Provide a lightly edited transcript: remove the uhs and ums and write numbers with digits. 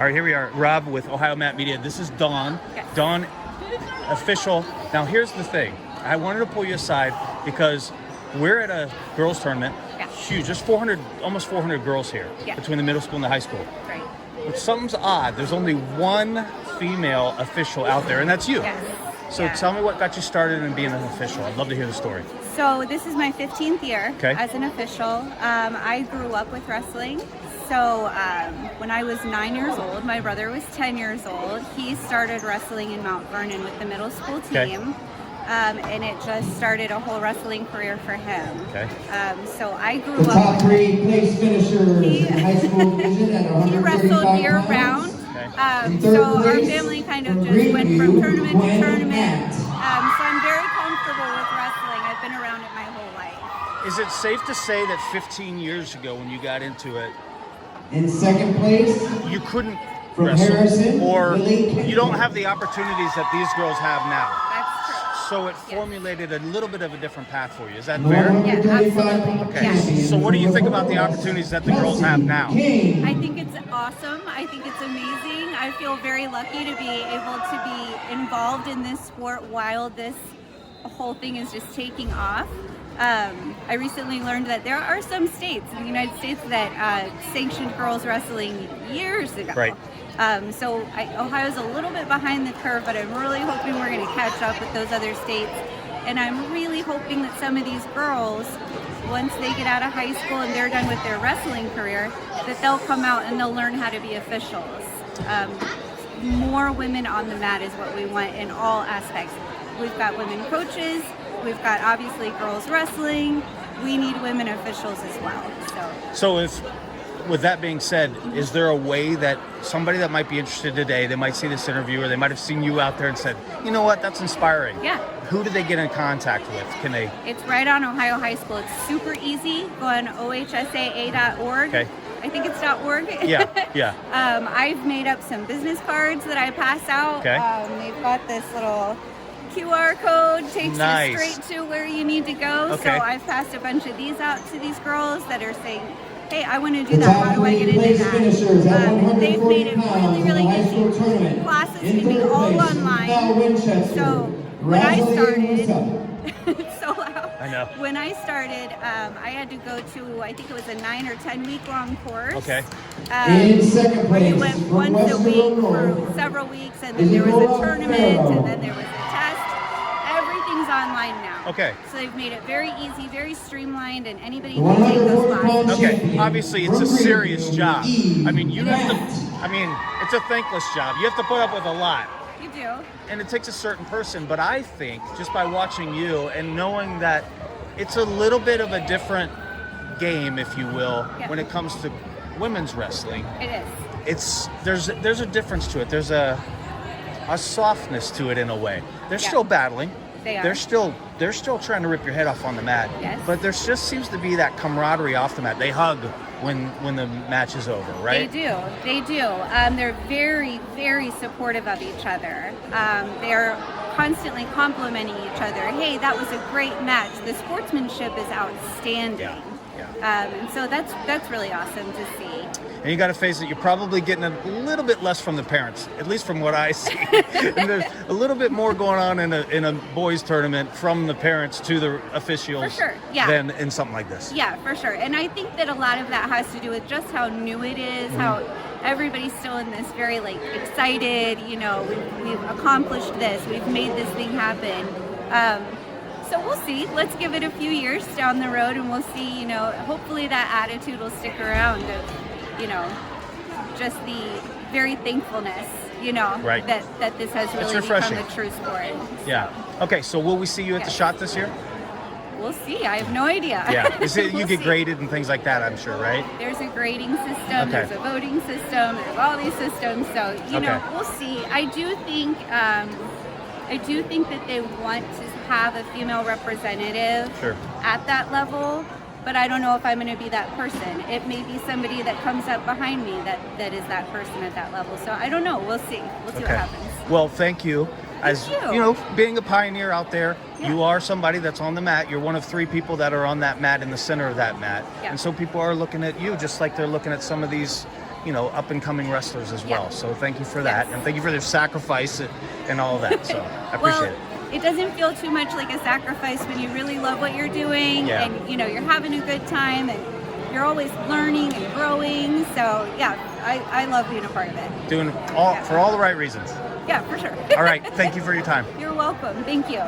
All right, here we are, Rob with Ohio Mat Media. This is Dawn. Yes. Dawn, official. Now, here's the thing. I wanted to pull you aside because we're at a girls' tournament. Yeah. Huge. There's almost 400 girls here between the middle school and the high school. Right. But something's odd. There's only one female official out there, and that's you. Yes. So tell me what got you started in being an official. I'd love to hear the story. So this is my 15th year as an official. I grew up with wrestling. So when I was 9 years old, my brother was 10 years old. He started wrestling in Mount Vernon with the middle school team. And it just started a whole wrestling career for him. So I grew up. Top three place finishers in high school division at 135 He wrestled year round. So our family kind of just went from tournament to tournament. So I'm very comfortable with wrestling. I've been around it my whole life. Is it safe to say that 15 years ago when you got into it, in second place, you couldn't from wrestle, Harrison, or Lily you don't have the opportunities that these girls have now? That's true. So it formulated a little bit of a different path for you. Is that fair? Yeah, absolutely. Okay. Yeah. So what do you think about the opportunities that the girls have now? I think it's awesome. I think it's amazing. I feel very lucky to be able to be involved in this sport while this whole thing is just taking off. I recently learned that there are some states in the United States that sanctioned girls wrestling years ago. Right. So Ohio's a little bit behind the curve, but I'm really hoping we're going to catch up with those other states. And I'm really hoping that some of these girls, once they get out of high school and they're done with their wrestling career, that they'll come out and they'll learn how to be officials. More women on the mat is what we want in all aspects. We've got women coaches. We've got obviously girls wrestling. We need women officials as well. So with that being said, is there a way that somebody that might be interested today, they might see this interview or they might have seen you out there and said, you know what, that's inspiring. Yeah. Who do they get in contact with? Can they? It's right on Ohio High School. It's super easy. Go on ohsaa.org. Okay. I think it's .org. Yeah. I've made up some business cards that I pass out. Okay. They've got this little QR code, takes Nice. you straight to where you need to go. Okay. So I've passed a bunch of these out to these girls that are saying, hey, I want to do that. How do I get into that? They've made it really, really easy. Classes can be all online. So when I started, it's so loud. I know. When I started, I had to go to, I think it was a 9 or 10 week long course. Okay. In second Where you place, went from once a week Western for several weeks, and then there was a tournament, and then there was a test. Everything's online now. Okay. So they've made it very easy, very streamlined, and anybody can take those classes. Okay, obviously it's a serious job. I mean, it's a thankless job. You have to put up with a lot. You do. And it takes a certain person, but I think just by watching you and knowing that it's a little bit of a different game, if you will, when it comes to women's wrestling. It is. There's a difference to it. There's a softness to it in a way. They're still battling. They are. They're still trying to rip your head off on the mat. Yes. But there just seems to be that camaraderie off the mat. They hug when the match is over, right? They do. They're very, very supportive of each other. They're constantly complimenting each other. Hey, that was a great match. The sportsmanship is outstanding. Yeah. And so that's really awesome to see. And you got to face it, you're probably getting a little bit less from the parents, at least from what I see. And there's a little bit more going on in a boys tournament from the parents to the officials than in something like this. Yeah, for sure. And I think that a lot of that has to do with just how new it is, how everybody's still in this very excited, we've accomplished this, we've made this thing happen. So we'll see. Let's give it a few years down the road and we'll see, hopefully that attitude will stick around of, just the very thankfulness, that this has really become a true sport. Yeah. Okay, so will we see you at the shot this year? We'll see. I have no idea. Yeah. You get graded and things like that, I'm sure, right? There's a grading system. There's a voting system. There's all these systems. So, we'll see. I do think that they want to have a female representative at that level, but I don't know if I'm going to be that person. It may be somebody that comes up behind me that is that person at that level. So I don't know. We'll see. We'll see what happens. Well, thank you. As being a pioneer out there, you are somebody that's on the mat. You're one of 3 people that are on that mat in the center of that mat. And so people are looking at you just like they're looking at some of these up and coming wrestlers as well. So thank you for that, Yes. and thank you for their sacrifice and all of that. So I appreciate it doesn't feel too much like a sacrifice when you really love what you're doing, and you're having a good time, and you're always learning and growing. So I love being a part of it. Doing for all the right reasons. Yeah, for sure. All right, thank you for your time. You're welcome. Thank you.